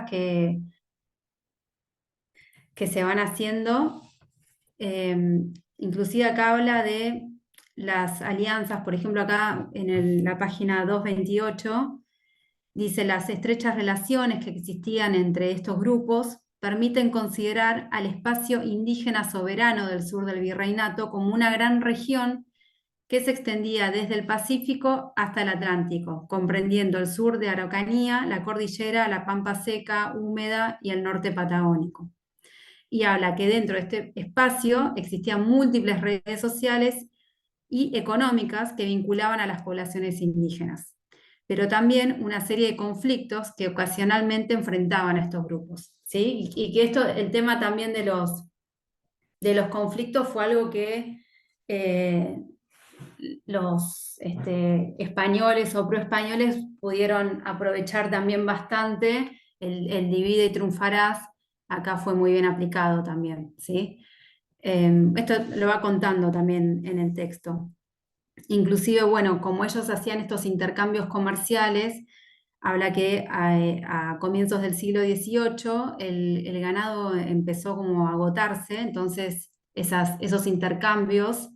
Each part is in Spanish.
que, que se van haciendo. Eh, Inclusive acá habla de las alianzas, por ejemplo, acá en la página 228 dice: las estrechas relaciones que existían entre estos grupos permiten considerar al espacio indígena soberano del sur del virreinato como una gran región que se extendía desde el Pacífico hasta el Atlántico, comprendiendo el sur de Araucanía, la cordillera, la pampa seca, húmeda y el norte patagónico. Y habla que dentro de este espacio existían múltiples redes sociales y económicas que vinculaban a las poblaciones indígenas, pero también una serie de conflictos que ocasionalmente enfrentaban a estos grupos, ¿sí? Y que esto, el tema también de los conflictos fue algo que eh, los españoles o proespañoles pudieron aprovechar también bastante. El divide y triunfarás acá fue muy bien aplicado también, ¿sí? Esto lo va contando también en el texto. Inclusive, bueno, como ellos hacían estos intercambios comerciales, habla que a comienzos del siglo XVIII el ganado empezó como a agotarse, entonces esos intercambios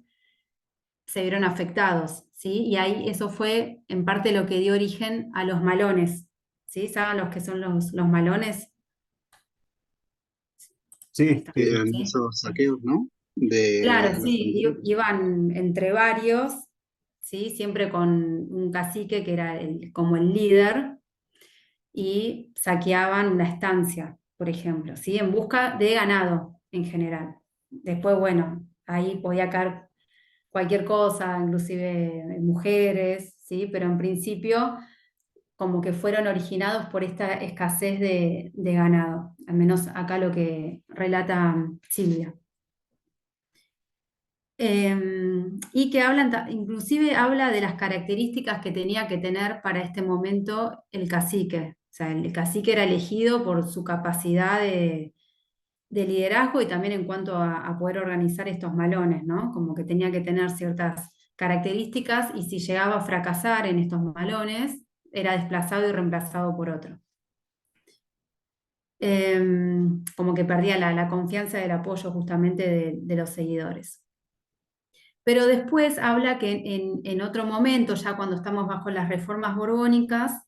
se vieron afectados, ¿sí? Y ahí eso fue en parte lo que dio origen a los malones, ¿sí? ¿Saben los que son los malones? Ahí Sí, está, eran ¿sí? esos saqueos, ¿no? De Claro, los sí, animales. iban entre varios, ¿sí? Siempre con un cacique que era como el líder, y saqueaban una estancia, por ejemplo, ¿sí? En busca de ganado en general. Después, bueno, ahí podía caer cualquier cosa, inclusive mujeres, ¿sí? Pero en principio como que fueron originados por esta escasez de ganado, al menos acá lo que relata Silvia. Y que hablan, inclusive habla de las características que tenía que tener para este momento el cacique. O sea, el cacique era elegido por su capacidad de liderazgo y también en cuanto a poder organizar estos malones, ¿no? Como que tenía que tener ciertas características y si llegaba a fracasar en estos malones, era desplazado y reemplazado por otro. Como que perdía la confianza y el apoyo justamente de los seguidores. Pero después habla que en otro momento, ya cuando estamos bajo las reformas borbónicas,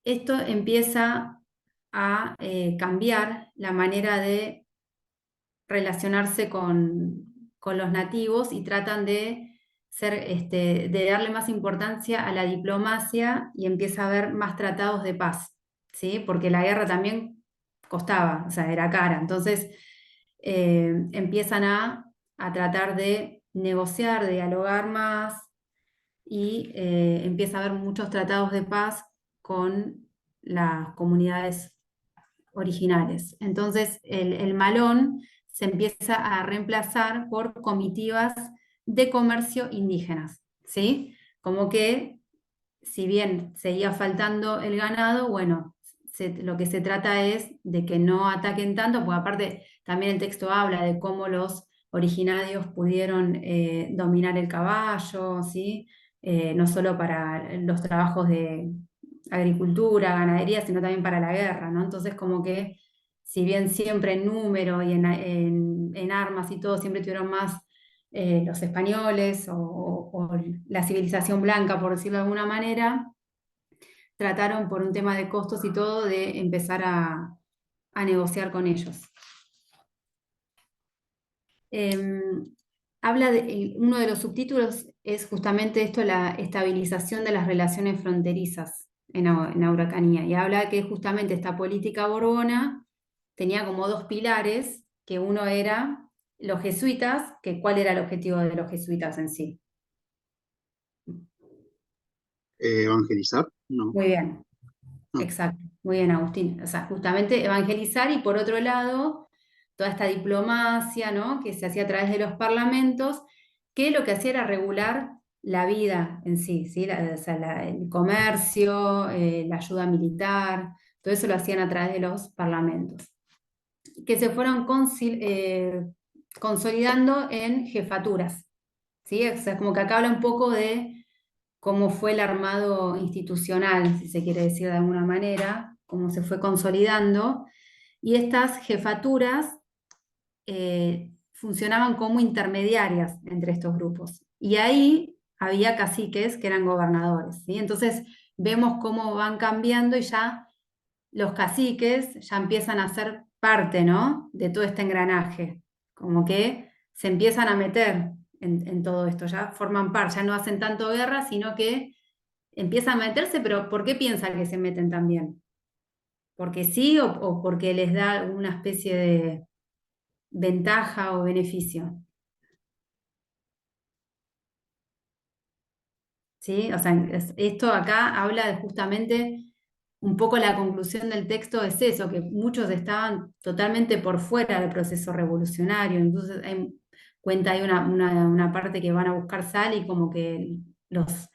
esto empieza a cambiar la manera de relacionarse con los nativos y tratan de darle más importancia a la diplomacia y empieza a haber más tratados de paz, ¿sí? Porque la guerra también costaba, o sea, era cara. Entonces empiezan a tratar de negociar, de dialogar más y empieza a haber muchos tratados de paz con las comunidades originales. Entonces, el malón se empieza a reemplazar por comitivas de comercio indígenas, ¿sí? Como que, si bien seguía faltando el ganado, bueno, lo que se trata es de que no ataquen tanto, porque aparte también el texto habla de cómo los originarios pudieron dominar el caballo, ¿sí? No solo para los trabajos de agricultura, ganadería, sino también para la guerra, ¿no? Entonces como que si bien siempre en número y en armas y todo, siempre tuvieron más los españoles o la civilización blanca, por decirlo de alguna manera, trataron por un tema de costos y todo de empezar a negociar con ellos. Habla uno de los subtítulos es justamente esto, la estabilización de las relaciones fronterizas en Araucanía, y habla que justamente esta política borbona tenía como dos pilares, que uno era los jesuitas, que cuál era el objetivo de los jesuitas en sí. Evangelizar, no. Muy bien, No. exacto, muy bien, Agustín. O sea, justamente evangelizar y por otro lado, toda esta diplomacia, ¿no? Que se hacía a través de los parlamentos, que lo que hacía era regular la vida en sí, ¿sí? O sea, el comercio, la ayuda militar, todo eso lo hacían a través de los parlamentos, que se fueron consolidando en jefaturas, ¿sí? O sea, como que acá habla un poco de cómo fue el armado institucional, si se quiere decir de alguna manera, como se fue consolidando, y estas jefaturas funcionaban como intermediarias entre estos grupos. Y ahí había caciques que eran gobernadores, ¿sí? Entonces vemos cómo van cambiando y ya los caciques ya empiezan a ser parte, ¿no?, de todo este engranaje, como que se empiezan a meter en todo esto, ya forman parte, ya no hacen tanto guerra, sino que empiezan a meterse, pero ¿por qué piensan que se meten también? ¿Porque sí o porque les da una especie de ventaja o beneficio? ¿Sí? O sea, esto acá habla de justamente un poco la conclusión del texto es eso, que muchos estaban totalmente por fuera del proceso revolucionario. Entonces cuenta hay una parte que van a buscar sal y como que los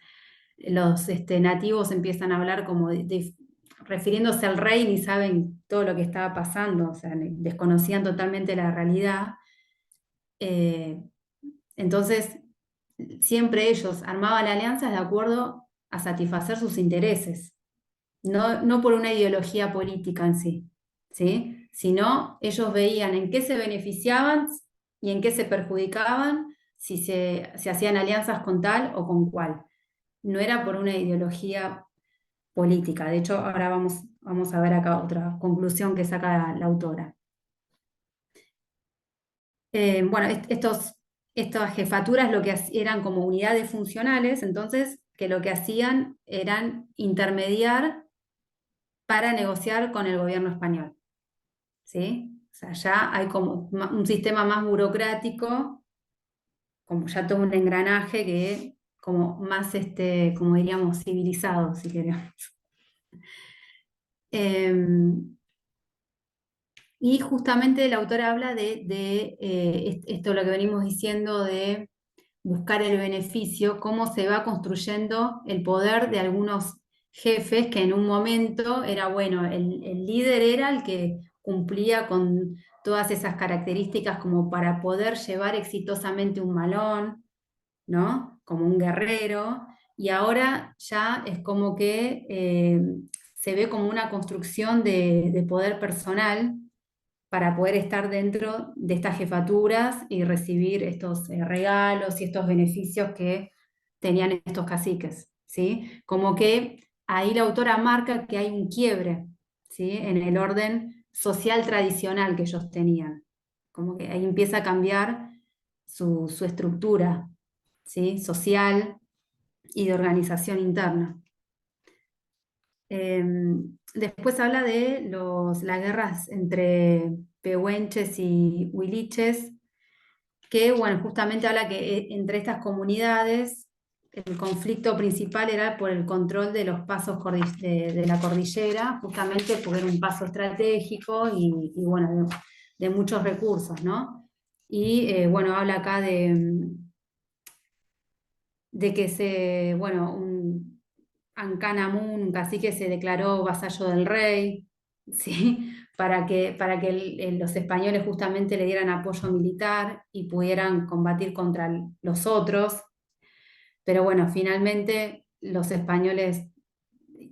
nativos empiezan a hablar como refiriéndose al rey, ni saben todo lo que estaba pasando, o sea, desconocían totalmente la realidad. Eh, entonces, siempre ellos armaban alianzas de acuerdo a satisfacer sus intereses, no por una ideología política en sí, ¿sí? Sino ellos veían en qué se beneficiaban y en qué se perjudicaban si se hacían alianzas con tal o con cual. No era por una ideología política. De hecho, ahora vamos a ver acá otra conclusión que saca la autora. Bueno, estas jefaturas lo que eran como unidades funcionales, entonces, que lo que hacían eran intermediar para negociar con el gobierno español, ¿sí? O sea, ya hay como un sistema más burocrático, como ya todo un engranaje que como más, como diríamos, civilizado, si queremos. Em, Y justamente el autor habla de esto lo que venimos diciendo de buscar el beneficio, cómo se va construyendo el poder de algunos jefes que en un momento era, bueno, el líder era el que cumplía con todas esas características como para poder llevar exitosamente un malón, ¿no? Como un guerrero, y ahora ya es como que se ve como una construcción de poder personal para poder estar dentro de estas jefaturas y recibir estos regalos y estos beneficios que tenían estos caciques, ¿sí? Como que ahí la autora marca que hay un quiebre, ¿sí?, en el orden social tradicional que ellos tenían. Como que ahí empieza a cambiar su estructura, ¿sí?, social y de organización interna. Después habla de las guerras entre pehuenches y huiliches, que bueno, justamente habla que entre estas comunidades el conflicto principal era por el control de los pasos de la cordillera, justamente porque era un paso estratégico y bueno, de muchos recursos, ¿no? Y bueno, habla acá de que bueno, Ancanamun, un cacique, se declaró vasallo del rey, ¿sí? Para que los españoles justamente le dieran apoyo militar y pudieran combatir contra los otros. Pero bueno, finalmente los españoles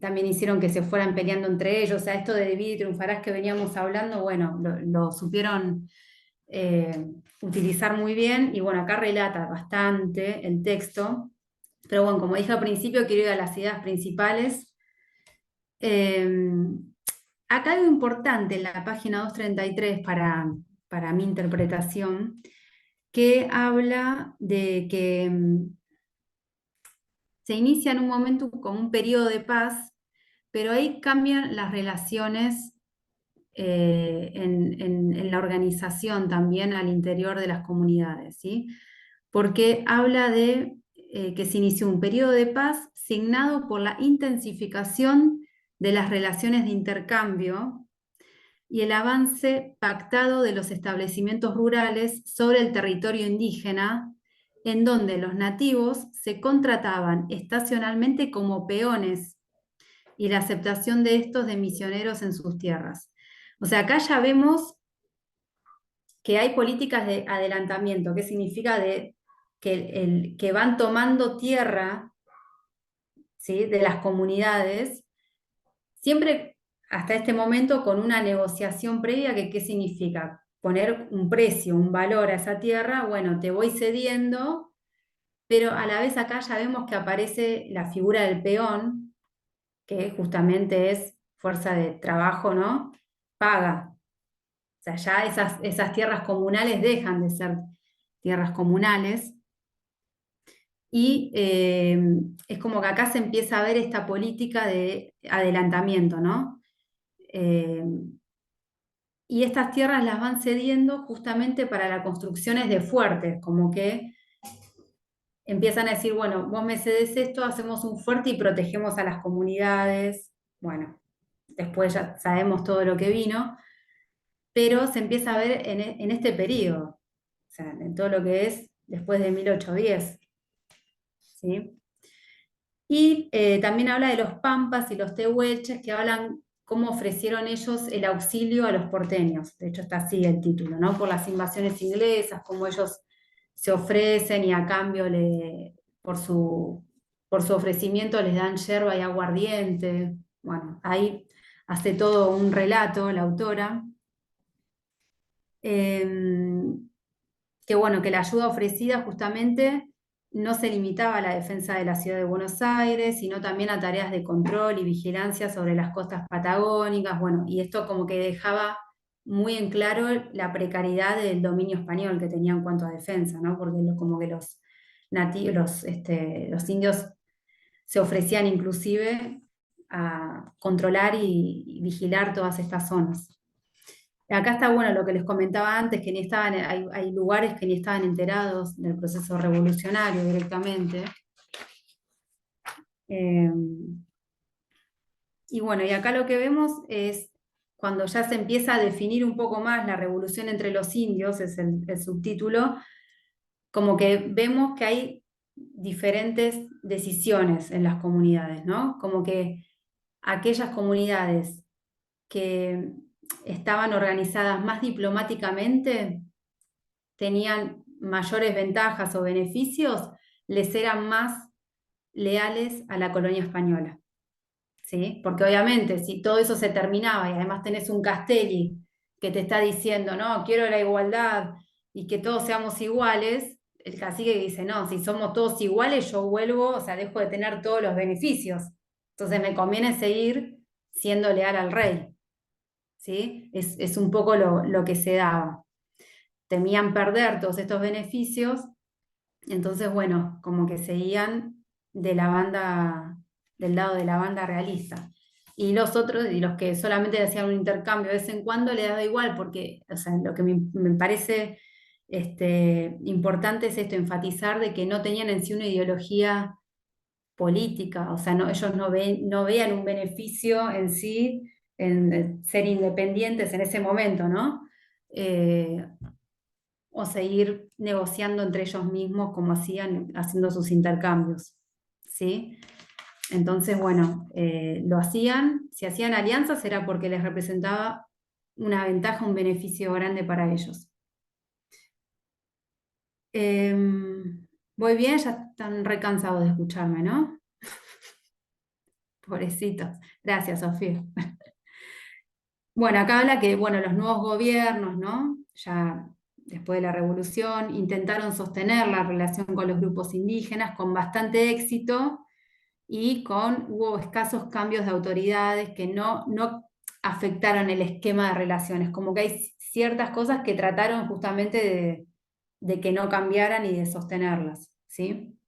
también hicieron que se fueran peleando entre ellos. O sea, esto de dividir y triunfarás que veníamos hablando, bueno, lo supieron utilizar muy bien. Y bueno, acá relata bastante el texto. Pero bueno, como dije al principio, quiero ir a las ideas principales. Acá algo importante en la página 233 para mi interpretación, que habla de que se inicia en un momento como un periodo de paz, pero ahí cambian las relaciones en la organización también al interior de las comunidades, ¿sí? Porque habla de que se inició un periodo de paz signado por la intensificación de las relaciones de intercambio y el avance pactado de los establecimientos rurales sobre el territorio indígena, en donde los nativos se contrataban estacionalmente como peones y la aceptación de estos de misioneros en sus tierras. O sea, acá ya vemos que hay políticas de adelantamiento, que significa que van tomando tierra, ¿sí?, de las comunidades, siempre hasta este momento con una negociación previa que ¿qué significa? Poner un precio, un valor a esa tierra, bueno, te voy cediendo, pero a la vez acá ya vemos que aparece la figura del peón, que justamente es fuerza de trabajo, ¿no? Paga. O sea, ya esas tierras comunales dejan de ser tierras comunales. Y es como que acá se empieza a ver esta política de adelantamiento, ¿no? Eh, y estas tierras las van cediendo justamente para las construcciones de fuertes, como que empiezan a decir, bueno, vos me cedes esto, hacemos un fuerte y protegemos a las comunidades. Bueno, después ya sabemos todo lo que vino, pero se empieza a ver en este periodo, o sea, en todo lo que es después de 1810, ¿sí? Y también habla de los pampas y los tehuelches, que hablan cómo ofrecieron ellos el auxilio a los porteños. De hecho, está así el título, ¿no? Por las invasiones inglesas, cómo ellos se ofrecen y a cambio por su ofrecimiento les dan yerba y aguardiente. Bueno, ahí hace todo un relato la autora. Que bueno, que la ayuda ofrecida justamente no se limitaba a la defensa de la ciudad de Buenos Aires, sino también a tareas de control y vigilancia sobre las costas patagónicas, bueno, y esto como que dejaba muy en claro la precariedad del dominio español que tenía en cuanto a defensa, ¿no? Porque como que los indios se ofrecían inclusive a controlar y vigilar todas estas zonas. Acá está bueno lo que les comentaba antes, que ni estaban, hay lugares que ni estaban enterados del proceso revolucionario directamente. Eh, y bueno, y acá lo que vemos es cuando ya se empieza a definir un poco más la revolución entre los indios, es el subtítulo, como que vemos que hay diferentes decisiones en las comunidades, ¿no? Como que aquellas comunidades que estaban organizadas más diplomáticamente, tenían mayores ventajas o beneficios, les eran más leales a la colonia española, ¿sí? Porque obviamente si todo eso se terminaba y además tenés un Castelli que te está diciendo, no, quiero la igualdad y que todos seamos iguales, el cacique dice, no, si somos todos iguales, yo vuelvo, o sea, dejo de tener todos los beneficios. Entonces me conviene seguir siendo leal al rey, ¿sí? Es un poco lo que se daba. Temían perder todos estos beneficios. Entonces, bueno, como que seguían de la banda, del lado de la banda realista. Y los otros, y los que solamente hacían un intercambio de vez en cuando, le daba igual, porque, o sea, lo que me parece importante es esto, enfatizar de que no tenían en sí una ideología política, o sea, ellos no veían un beneficio en sí en ser independientes en ese momento, ¿no? Eh, o seguir negociando entre ellos mismos como hacían, haciendo sus intercambios, ¿sí? Entonces, bueno, lo hacían, si hacían alianzas era porque les representaba una ventaja, un beneficio grande para ellos. Voy bien, ya están recansados de escucharme, ¿no? Pobrecitos. Gracias, Sofía. Bueno, acá habla que, bueno, los nuevos gobiernos, ¿no? Ya después de la revolución, intentaron sostener la relación con los grupos indígenas con bastante éxito y hubo escasos cambios de autoridades que no afectaron el esquema de relaciones, como que hay ciertas cosas que trataron justamente de que no cambiaran y de sostenerlas, ¿sí?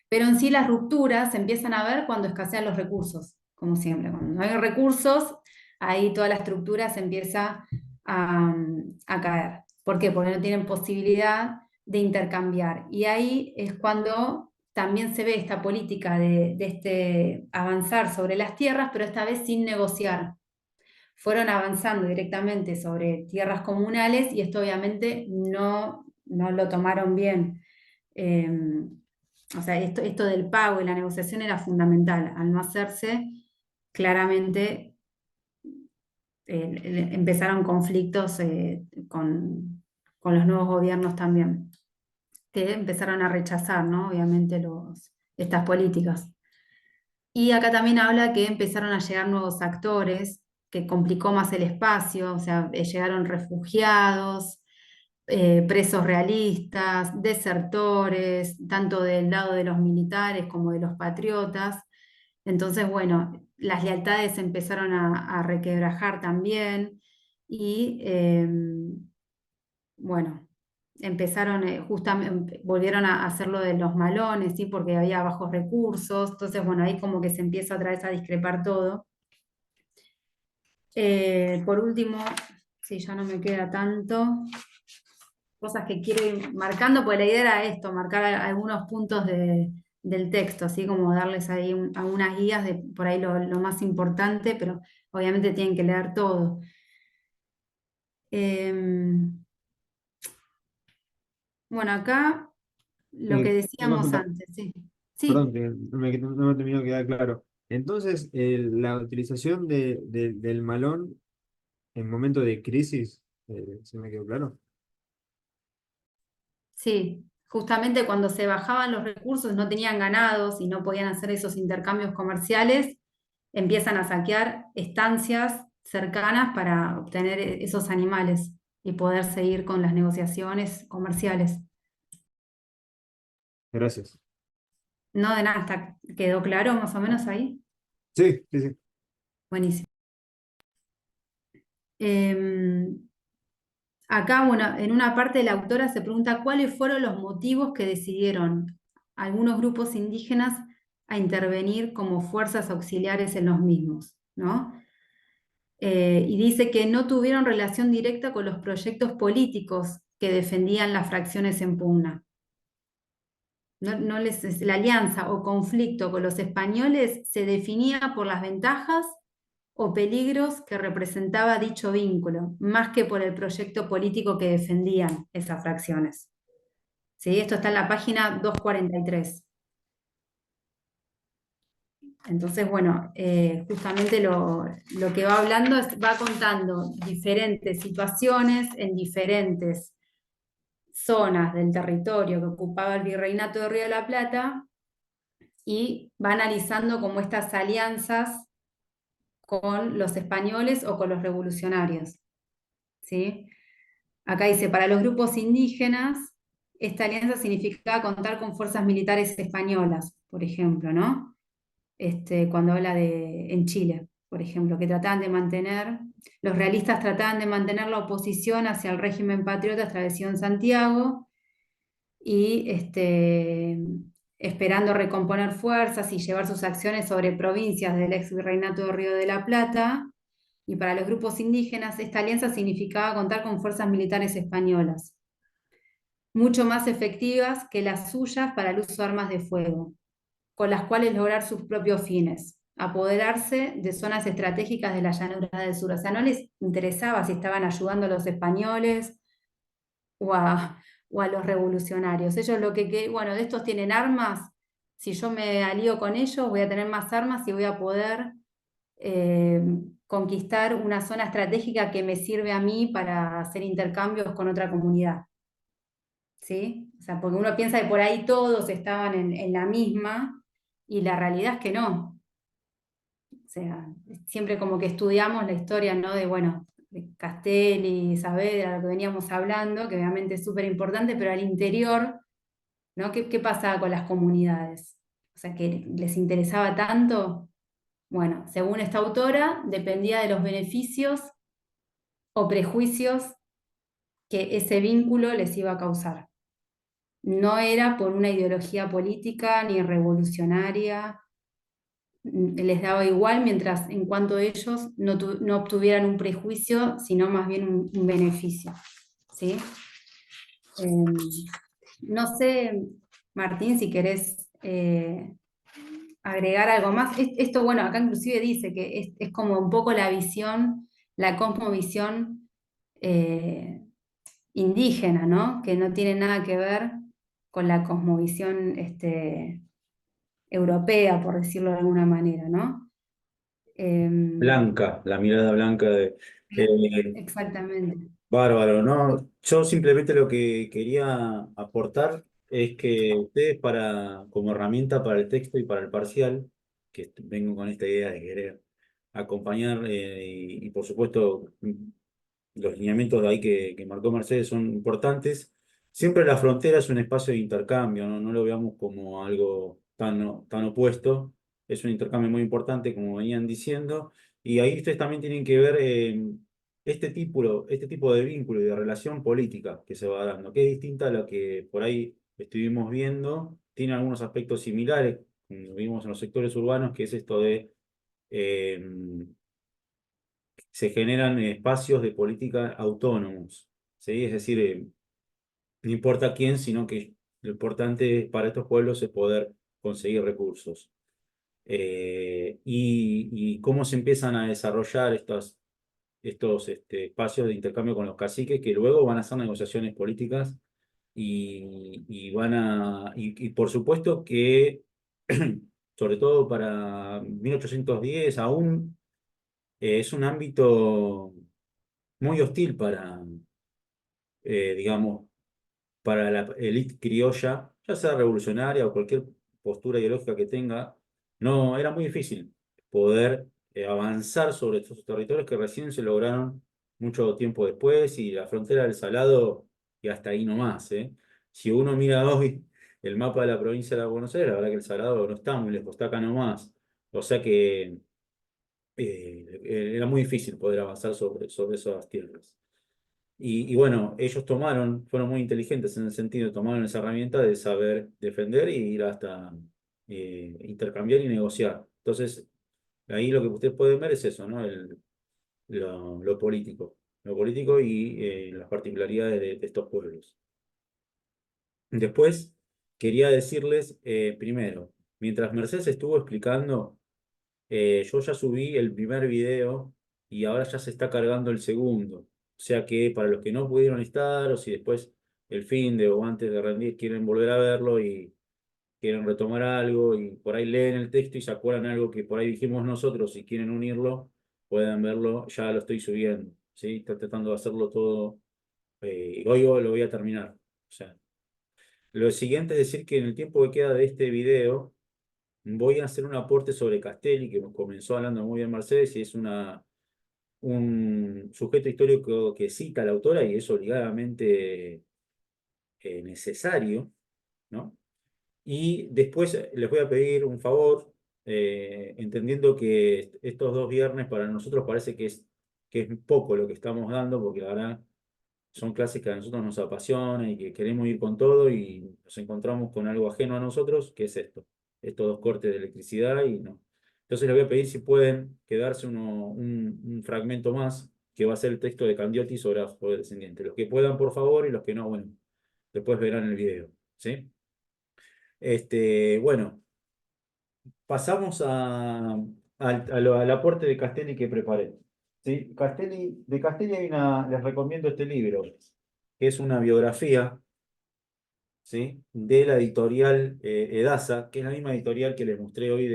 Pero en sí las rupturas se empiezan a ver cuando escasean los recursos, como siempre. Cuando no hay recursos, ahí toda la estructura se empieza a caer. ¿Por qué? Porque no tienen posibilidad de intercambiar. Y ahí es cuando también se ve esta política de este avanzar sobre las tierras, pero esta vez sin negociar. Fueron avanzando directamente sobre tierras comunales y esto obviamente no lo tomaron bien. O sea, esto del pago y la negociación era fundamental. Al no hacerse, claramente empezaron conflictos con los nuevos gobiernos también, que empezaron a rechazar, ¿no? Obviamente estas políticas. Y acá también habla que empezaron a llegar nuevos actores que complicó más el espacio, o sea, llegaron refugiados, presos realistas, desertores, tanto del lado de los militares como de los patriotas. Entonces, bueno, las lealtades empezaron a requebrajar también y bueno, empezaron, justamente, volvieron a hacer lo de los malones, ¿sí? Porque había bajos recursos, entonces, bueno, ahí como que se empieza otra vez a discrepar todo. Por último, si ya no me queda tanto, cosas que quiero ir marcando, pues la idea era esto, marcar algunos puntos del texto, así como darles ahí algunas guías de por ahí lo más importante, pero obviamente tienen que leer todo. Bueno, acá lo que Una decíamos consulta. antes, sí. Perdón, Sí, que no me terminó de quedar claro. Entonces, la utilización del malón en momento de crisis, ¿se me quedó claro? sí. Justamente cuando se bajaban los recursos, no tenían ganados y no podían hacer esos intercambios comerciales, empiezan a saquear estancias cercanas para obtener esos animales y poder seguir con las negociaciones comerciales. Gracias. No de nada, ¿quedó claro más o menos ahí? Sí, sí, sí. Buenísimo. Em, Acá, bueno, en una parte la autora se pregunta cuáles fueron los motivos que decidieron algunos grupos indígenas a intervenir como fuerzas auxiliares en los mismos, ¿no? Y dice que no tuvieron relación directa con los proyectos políticos que defendían las fracciones en pugna. La alianza o conflicto con los españoles se definía por las ventajas o peligros que representaba dicho vínculo, más que por el proyecto político que defendían esas fracciones. ¿Sí? Esto está en la página 243. Entonces, bueno, justamente lo que va hablando va contando diferentes situaciones en diferentes zonas del territorio que ocupaba el Virreinato de Río de la Plata y va analizando como estas alianzas con los españoles o con los revolucionarios. ¿Sí? Acá dice, para los grupos indígenas, esta alianza significaba contar con fuerzas militares españolas, por ejemplo, ¿no? Cuando habla en Chile, por ejemplo, que trataban de mantener, los realistas trataban de mantener la oposición hacia el régimen patriota establecido en Santiago y esperando recomponer fuerzas y llevar sus acciones sobre provincias del ex virreinato de Río de la Plata. Y para los grupos indígenas, esta alianza significaba contar con fuerzas militares españolas, mucho más efectivas que las suyas para el uso de armas de fuego, con las cuales lograr sus propios fines, apoderarse de zonas estratégicas de la llanura del sur. O sea, no les interesaba si estaban ayudando a los españoles o a los revolucionarios. Ellos bueno, de estos tienen armas, si yo me alío con ellos, voy a tener más armas y voy a poder eh, conquistar una zona estratégica que me sirve a mí para hacer intercambios con otra comunidad. ¿Sí? O sea, porque uno piensa que por ahí todos estaban en la misma y la realidad es que no. O sea, siempre como que estudiamos la historia, ¿no? De, bueno, de Castelli, Saavedra, lo que veníamos hablando, que obviamente es súper importante, pero al interior, ¿no? ¿Qué pasaba con las comunidades? O sea, que les interesaba tanto. Bueno, según esta autora, dependía de los beneficios o prejuicios que ese vínculo les iba a causar. No era por una ideología política ni revolucionaria, les daba igual mientras en cuanto ellos no obtuvieran un prejuicio, sino más bien un beneficio. ¿Sí? No sé, Martín, si querés agregar algo más. Esto, bueno, acá inclusive dice que es como un poco la visión, la cosmovisión indígena, ¿no? Que no tiene nada que ver con la cosmovisión europea, por decirlo de alguna manera, ¿no? Em, Blanca, la mirada blanca de... Exactamente. bárbaro, ¿no? Yo simplemente lo que quería aportar es que ustedes como herramienta para el texto y para el parcial, que vengo con esta idea de querer acompañar y, por supuesto los lineamientos de ahí que marcó Mercedes son importantes. Siempre la frontera es un espacio de intercambio, ¿no? No lo veamos como algo tan opuesto. Es un intercambio muy importante, como venían diciendo. Y ahí ustedes también tienen que ver este tipo de vínculo y de relación política que se va dando, que es distinta a lo que por ahí estuvimos viendo. Tiene algunos aspectos similares, como vimos en los sectores urbanos, que es esto de eh, se generan espacios de política autónomos, ¿sí? Es decir, no importa quién, sino que lo importante para estos pueblos es poder conseguir recursos. Y cómo se empiezan a desarrollar estos espacios de intercambio con los caciques que luego van a hacer negociaciones políticas y por supuesto que, sobre todo para 1810, aún es un ámbito muy hostil digamos, para la élite criolla, ya sea revolucionaria o cualquier postura ideológica que tenga. No, era muy difícil poder avanzar sobre estos territorios que recién se lograron mucho tiempo después y la frontera del Salado y hasta ahí nomás, ¿eh? Si uno mira hoy el mapa de la provincia de Buenos Aires, la verdad que el Salado no está muy lejos, está acá nomás. O sea que era muy difícil poder avanzar sobre esas tierras. Y bueno, ellos fueron muy inteligentes en el sentido, tomaron esa herramienta de saber defender y ir hasta intercambiar y negociar. Entonces, ahí lo que ustedes pueden ver es eso, ¿no? Lo político. Lo político y las particularidades de estos pueblos. Después, quería decirles, primero, mientras Mercedes estuvo explicando, yo ya subí el primer video y ahora ya se está cargando el segundo. O sea que para los que no pudieron estar o si después el fin de o antes de rendir quieren volver a verlo y quieren retomar algo y por ahí leen el texto y se acuerdan algo que por ahí dijimos nosotros y quieren unirlo, pueden verlo, ya lo estoy subiendo. ¿Sí? Estoy tratando de hacerlo todo. Hoy lo voy a terminar. O sea, lo siguiente es decir que en el tiempo que queda de este video voy a hacer un aporte sobre Castelli, que comenzó hablando muy bien Mercedes, y es un sujeto histórico que cita a la autora y es obligadamente necesario, ¿no? Y después les voy a pedir un favor, entendiendo que estos 2 viernes para nosotros parece que es poco lo que estamos dando, porque la verdad son clases que a nosotros nos apasionan y que queremos ir con todo y nos encontramos con algo ajeno a nosotros, que es estos 2 cortes de electricidad y no. Entonces les voy a pedir si pueden quedarse un fragmento más, que va a ser el texto de Candioti sobre afrodescendientes. Los que puedan, por favor, y los que no, bueno, después verán el video. ¿Sí? Bueno, pasamos al aporte de Castelli que preparé. ¿Sí? De Castelli les recomiendo este libro, que es una biografía, ¿sí? De la editorial Edasa, que es la misma editorial que les mostré hoy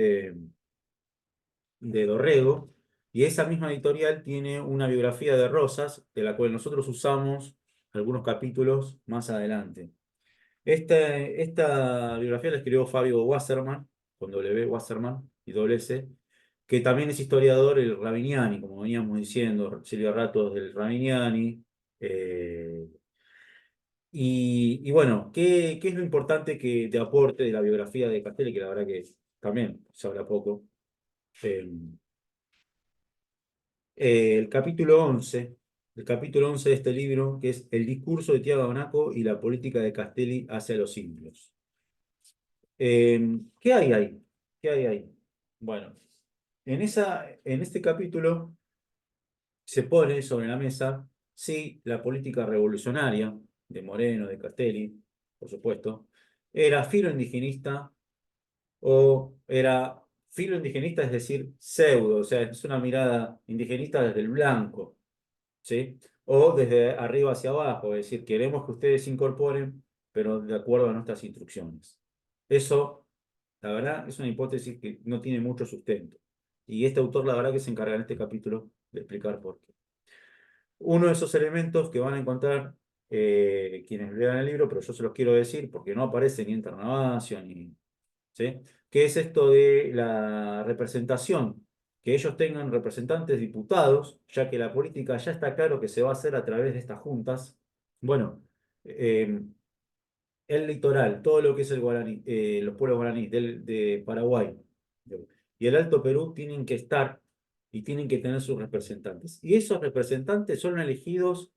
de Dorrego, y esa misma editorial tiene una biografía de Rosas, de la cual nosotros usamos algunos capítulos más adelante. Esta biografía la escribió Fabio Wasserman, con W, Wasserman y doble S, que también es historiador el Rabiniani, como veníamos diciendo, Silvia Ratos del Rabiniani. eh, y bueno, ¿qué es lo importante que te aporte de la biografía de Castelli? Que la verdad que también se habla poco. Eh, el capítulo 11, el capítulo 11 de este libro, que es el discurso de Tiago Anaco y la política de Castelli hacia los indios. ¿Qué hay ahí? ¿Qué hay ahí? Bueno, en este capítulo se pone sobre la mesa, sí, la política revolucionaria de Moreno, de Castelli, por supuesto, era filoindigenista o era filoindigenista, es decir, pseudo, o sea, es una mirada indigenista desde el blanco, ¿sí? O desde arriba hacia abajo, es decir, queremos que ustedes se incorporen, pero de acuerdo a nuestras instrucciones. Eso, la verdad, es una hipótesis que no tiene mucho sustento. Y este autor, la verdad, que se encarga en este capítulo de explicar por qué. Uno de esos elementos que van a encontrar quienes lean el libro, pero yo se los quiero decir porque no aparece ni en Internavasio, ni, ¿sí? Que es esto de la representación que ellos tengan representantes diputados, ya que la política ya está claro que se va a hacer a través de estas juntas. Bueno, el litoral, todo lo que es el guaraní, los pueblos guaraníes de Paraguay y el Alto Perú tienen que estar y tienen que tener sus representantes. Y esos representantes son elegidos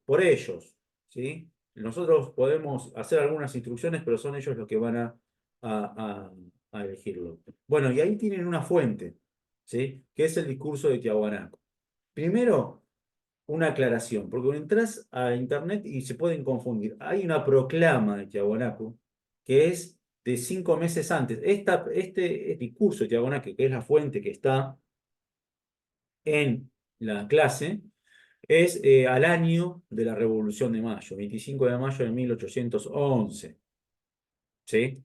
por ellos, ¿sí? Nosotros podemos hacer algunas instrucciones, pero son ellos los que van a, a elegirlo. Bueno, y ahí tienen una fuente, ¿sí? Que es el discurso de Tiahuanaco. Primero, una aclaración, porque entras a internet y se pueden confundir. Hay una proclama de Tiahuanaco que es de 5 meses antes. Este discurso de Tiahuanaco, que es la fuente que está en la clase, es al año de la Revolución de Mayo, 25 de mayo de 1811. ¿Sí?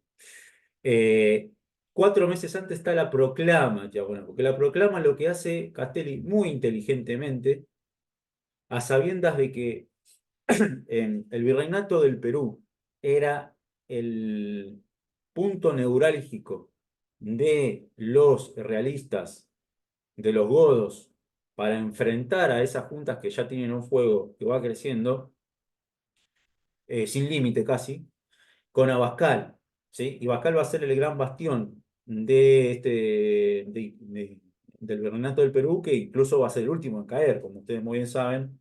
4 meses antes está la proclama de Tiahuanaco, que la proclama lo que hace Castelli muy inteligentemente, a sabiendas de que el virreinato del Perú era el punto neurálgico de los realistas, de los godos, para enfrentar a esas juntas que ya tienen un fuego que va creciendo, sin límite casi, con Abascal, ¿sí? Y Abascal va a ser el gran bastión del virreinato del Perú, que incluso va a ser el último en caer, como ustedes muy bien saben,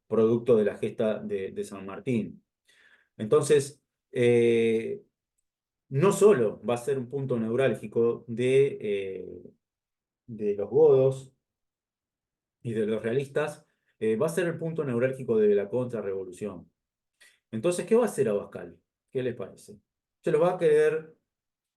producto de la gesta de San Martín. Entonces, no solo va a ser un punto neurálgico de los godos y de los realistas, va a ser el punto neurálgico de la contrarrevolución. Entonces, ¿qué va a hacer Abascal? ¿Qué les parece? Se los va a querer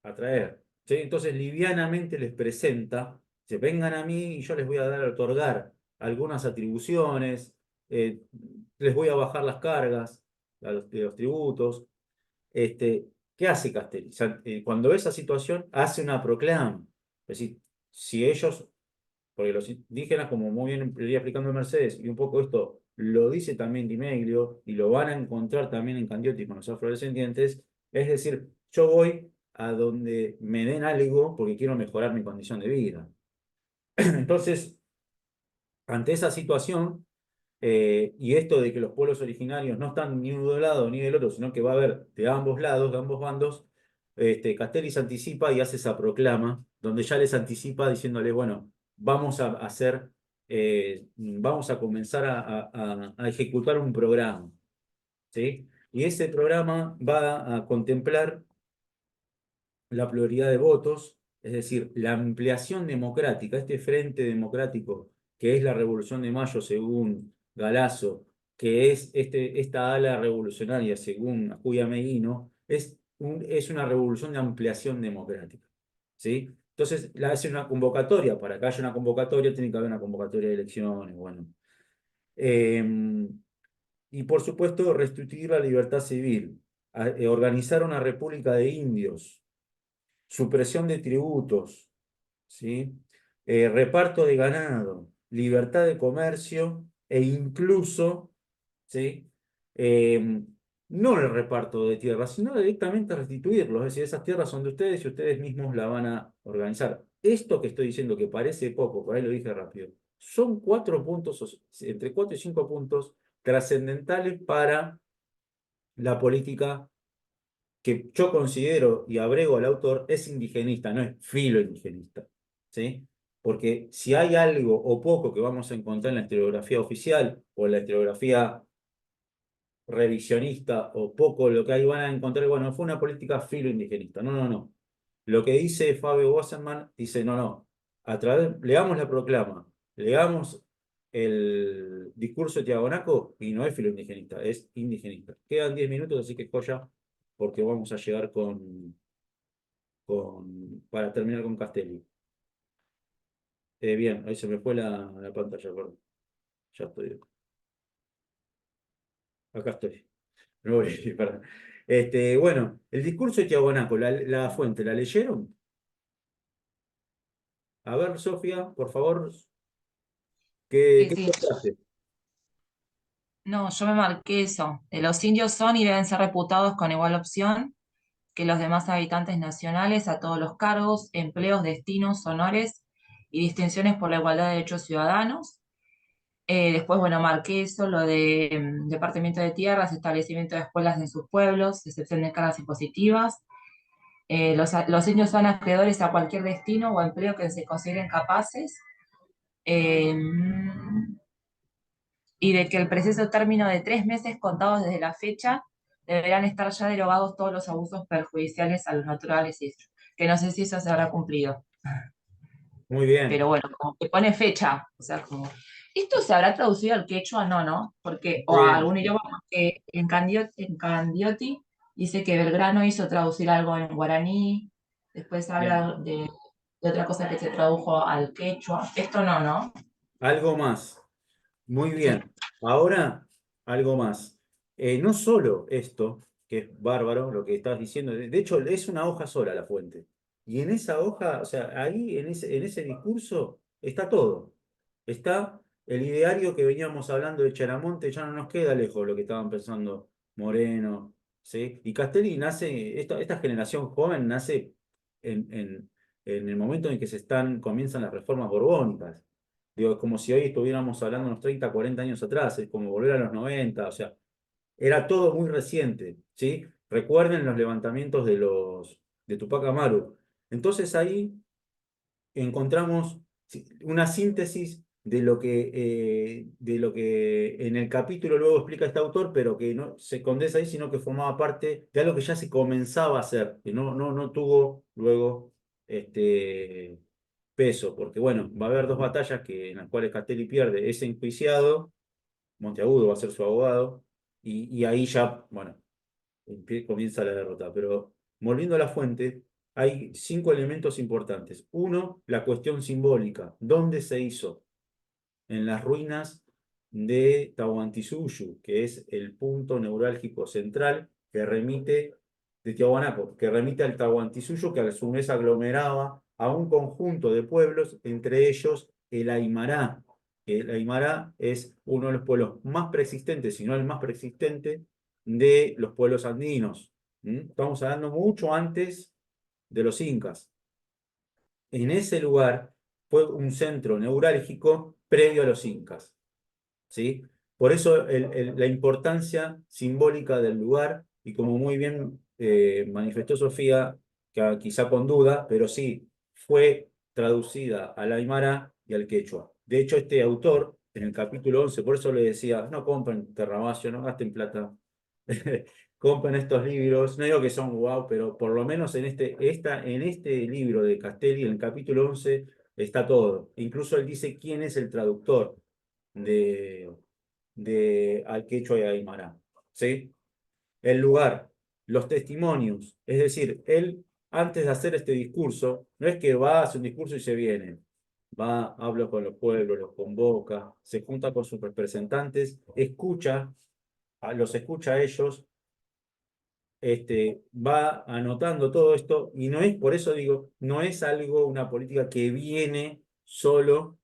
atraer, ¿sí? Entonces, livianamente les presenta, se vengan a mí y yo les voy a dar a otorgar algunas atribuciones, les voy a bajar las cargas de los tributos. ¿Qué hace Castelli? Cuando ve esa situación, hace una proclama. Es decir, si ellos, porque los indígenas, como muy bien iría explicando Mercedes, y un poco esto lo dice también Di Meglio, y lo van a encontrar también en Candioti con los afrodescendientes, es decir, yo voy a donde me den algo porque quiero mejorar mi condición de vida. Entonces, ante esa situación, y esto de que los pueblos originarios no están ni de un lado ni del otro, sino que va a haber de ambos lados, de ambos bandos, Castelli se anticipa y hace esa proclama, donde ya les anticipa diciéndole, bueno, vamos a hacer, vamos a comenzar a ejecutar un programa, ¿sí? Y ese programa va a contemplar la pluralidad de votos, es decir, la ampliación democrática, este frente democrático que es la Revolución de Mayo según Galasso, que es esta ala revolucionaria según Julia Meguino, es una revolución de ampliación democrática, ¿sí? Entonces, hace una convocatoria, para que haya una convocatoria tiene que haber una convocatoria de elecciones, bueno. Y por supuesto, restituir la libertad civil, organizar una república de indios, supresión de tributos, ¿sí? Reparto de ganado, libertad de comercio e incluso, ¿sí? No el reparto de tierras, sino directamente restituirlos. Es decir, esas tierras son de ustedes y ustedes mismos la van a organizar. Esto que estoy diciendo, que parece poco, por ahí lo dije rápido, son 4 puntos, entre 4 y 5 puntos trascendentales para la política que yo considero y agrego al autor es indigenista, no es filo-indigenista, ¿sí? Porque si hay algo o poco que vamos a encontrar en la historiografía oficial o en la historiografía revisionista o poco lo que ahí van a encontrar, bueno, fue una política filo-indigenista. No, no, no. Lo que dice Fabio Wasserman dice, no, no, leamos la proclama, leamos el discurso de Tiahuanaco y no es filo-indigenista, es indigenista. Quedan 10 minutos, así que joya, porque vamos a llegar para terminar con Castelli. Bien, ahí se me fue la pantalla, perdón. Ya estoy. Acá estoy. Me voy, perdón. Bueno, el discurso de Tiahuanaco, la fuente, ¿la leyeron? A ver, Sofía, por favor, Sí, ¿qué sí. pensaste? No, yo me marqué eso. Los indios son y deben ser reputados con igual opción que los demás habitantes nacionales a todos los cargos, empleos, destinos, honores y distinciones por la igualdad de derechos ciudadanos. Después, bueno, Marqueso, lo de departamento de tierras, establecimiento de escuelas en sus pueblos, excepción de cargas impositivas. Los indios son acreedores a cualquier destino o empleo que se consideren capaces. Eh, y de que el preciso término de 3 meses contados desde la fecha deberán estar ya derogados todos los abusos perjudiciales a los naturales y eso. Que no sé si eso se habrá cumplido. Muy bien. Pero bueno, como que pone fecha, o sea, como, ¿esto se habrá traducido al quechua? No, ¿no? Porque, o Muy a bien. algún idioma, porque en Candioti dice que Belgrano hizo traducir algo en guaraní, después Bien. habla de otra cosa que se tradujo al quechua, esto no, ¿no? Algo más. Muy Sí. bien. Ahora, algo más. No solo esto, que es bárbaro lo que estás diciendo, de hecho es una hoja sola la fuente. Y en esa hoja, o sea, ahí en ese discurso está todo. Está el ideario que veníamos hablando de Charamonte, ya no nos queda lejos lo que estaban pensando Moreno, ¿sí? Y Castelli nace, esta generación joven nace en, en, en el momento en que comienzan las reformas borbónicas. Digo, es como si hoy estuviéramos hablando unos 30, 40 años atrás, es como volver a los 90, o sea, era todo muy reciente, ¿sí? Recuerden los levantamientos de Tupac Amaru. Entonces ahí encontramos una síntesis de lo que en el capítulo luego explica este autor, pero que no se condensa ahí, sino que formaba parte de algo que ya se comenzaba a hacer, que no tuvo luego este peso, porque bueno, va a haber dos batallas en las cuales Castelli pierde, es enjuiciado, Monteagudo va a ser su abogado, y ahí ya, bueno, comienza la derrota. Pero volviendo a la fuente, hay 5 elementos importantes. Uno, la cuestión simbólica. ¿Dónde se hizo? En las ruinas de Tahuantinsuyo, que es el punto neurálgico central que remite de Tiahuanaco, que remite al Tahuantinsuyo, que a su vez aglomeraba a un conjunto de pueblos, entre ellos el Aymará. El Aymará es uno de los pueblos más persistentes, si no el más persistente, de los pueblos andinos. Estamos hablando mucho antes de los incas. En ese lugar fue un centro neurálgico previo a los incas, ¿sí? Por eso la importancia simbólica del lugar, y como muy bien manifestó Sofía, que quizá con duda, pero sí, fue traducida al aymara y al quechua. De hecho, este autor, en el capítulo 11, por eso le decía, no compren Terravacio, no gasten plata, compren estos libros, no digo que son guau, pero por lo menos en este libro de Castelli, en el capítulo 11, está todo. Incluso él dice quién es el traductor de, al quechua y aymara, ¿sí? El lugar, los testimonios, es decir, él antes de hacer este discurso, no es que va, hace un discurso y se viene, va, habla con los pueblos, los convoca, se junta con sus representantes, los escucha a ellos, va anotando todo esto, y no es, por eso digo, no es algo, una política que viene solo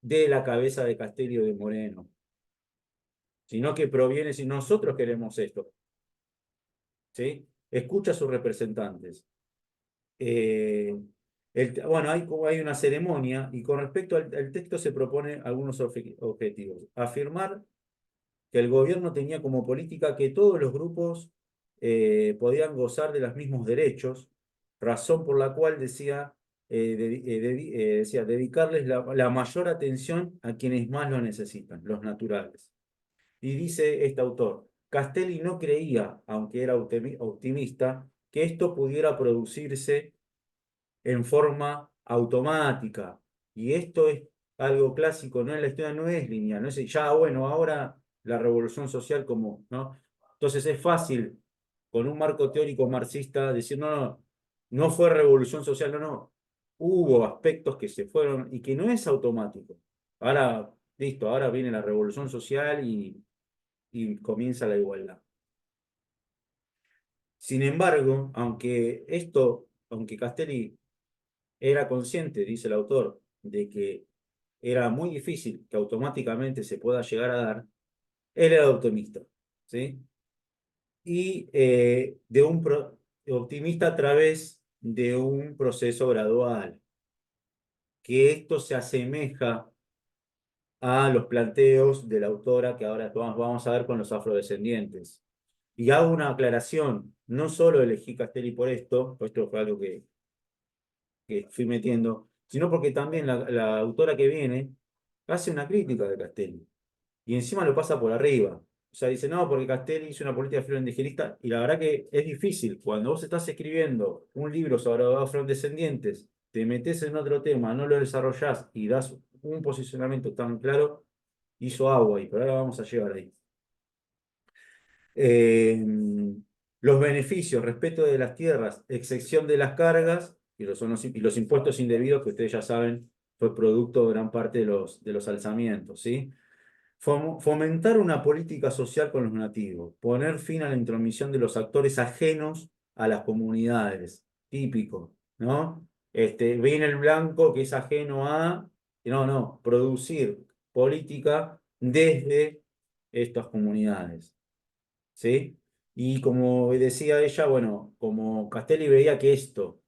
de la cabeza de Castelio de Moreno, sino que proviene si nosotros queremos esto, ¿sí? Escucha a sus representantes. Bueno, hay una ceremonia y con respecto al texto se propone algunos objetivos. Afirmar que el gobierno tenía como política que todos los grupos podían gozar de los mismos derechos, razón por la cual decía dedicarles la mayor atención a quienes más lo necesitan, los naturales. Y dice este autor, Castelli no creía, aunque era optimista, que esto pudiera producirse en forma automática. Y esto es algo clásico, ¿no? En la historia no es lineal, no es ya, bueno, ahora la revolución social como, ¿no? Entonces es fácil, con un marco teórico marxista, decir, no fue revolución social, no. Hubo aspectos que se fueron y que no es automático. Ahora, listo, ahora viene la revolución social y comienza la igualdad. Sin embargo, aunque Castelli era consciente, dice el autor, de que era muy difícil que automáticamente se pueda llegar a dar, él era optimista, ¿sí? Y optimista a través de un proceso gradual. que esto se asemeja a los planteos de la autora que ahora vamos a ver con los afrodescendientes. Y hago una aclaración, no solo elegí Castelli por esto fue algo que fui metiendo, sino porque también la autora que viene hace una crítica de Castelli y encima lo pasa por arriba. O sea, dice, no, porque Castelli hizo una política afrodescendiente, y la verdad que es difícil. Cuando vos estás escribiendo un libro sobre afrodescendientes, te metes en otro tema, no lo desarrollás y das un posicionamiento tan claro, hizo agua, y por ahora vamos a llegar ahí. Los beneficios, respeto de las tierras, excepción de las cargas, y los impuestos indebidos, que ustedes ya saben, fue producto de gran parte de los alzamientos, ¿sí? Fomentar una política social con los nativos, poner fin a la intromisión de los actores ajenos a las comunidades, típico, ¿no? Viene el blanco que es ajeno a, no, producir política desde estas comunidades, ¿sí? Y como decía ella, bueno, como Castelli veía que esto,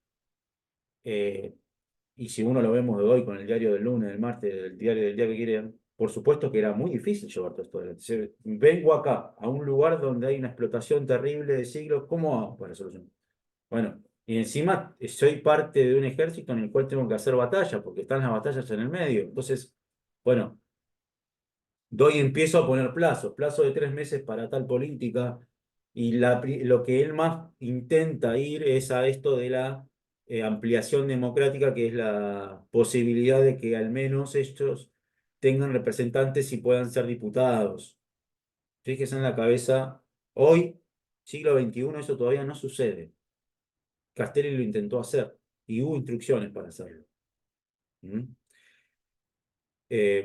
y si uno lo vemos de hoy con el diario del lunes, del martes, el diario del día que quieran, por supuesto que era muy difícil llevar todo esto adelante. Vengo acá, a un lugar donde hay una explotación terrible de siglos, ¿cómo hago para solucionar? Bueno, y encima soy parte de un ejército en el cual tengo que hacer batalla, porque están las batallas en el medio. Entonces, bueno, empiezo a poner plazo de 3 meses para tal política, y lo que él más intenta ir es a esto de la ampliación democrática, que es la posibilidad de que al menos ellos tengan representantes y puedan ser diputados. Fíjense en la cabeza, hoy, siglo XXI, eso todavía no sucede. Castelli lo intentó hacer y hubo instrucciones para hacerlo. ¿Mm?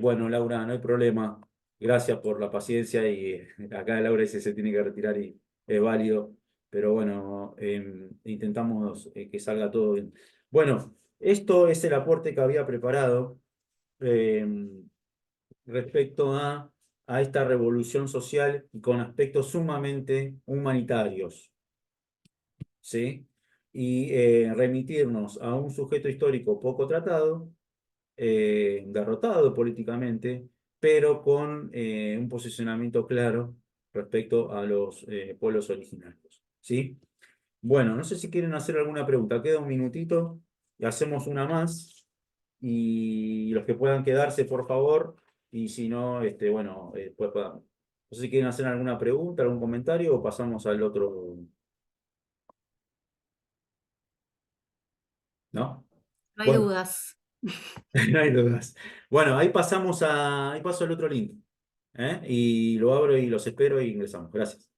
Bueno, Laura, no hay problema. Gracias por la paciencia, y acá Laura dice se tiene que retirar y es válido, pero bueno, intentamos que salga todo bien. Bueno, esto es el aporte que había preparado respecto a esta revolución social y con aspectos sumamente humanitarios, ¿sí? Y remitirnos a un sujeto histórico poco tratado, derrotado políticamente, pero con un posicionamiento claro respecto a los pueblos originarios, ¿sí? Bueno, no sé si quieren hacer alguna pregunta. Queda un minutito y hacemos una más. Y los que puedan quedarse, por favor. Y si no, bueno, pues podamos. No sé si quieren hacer alguna pregunta, algún comentario, o pasamos al otro. ¿No? No hay Bueno, dudas. no hay dudas. Bueno, ahí paso al otro link. Y lo abro y los espero y ingresamos. Gracias.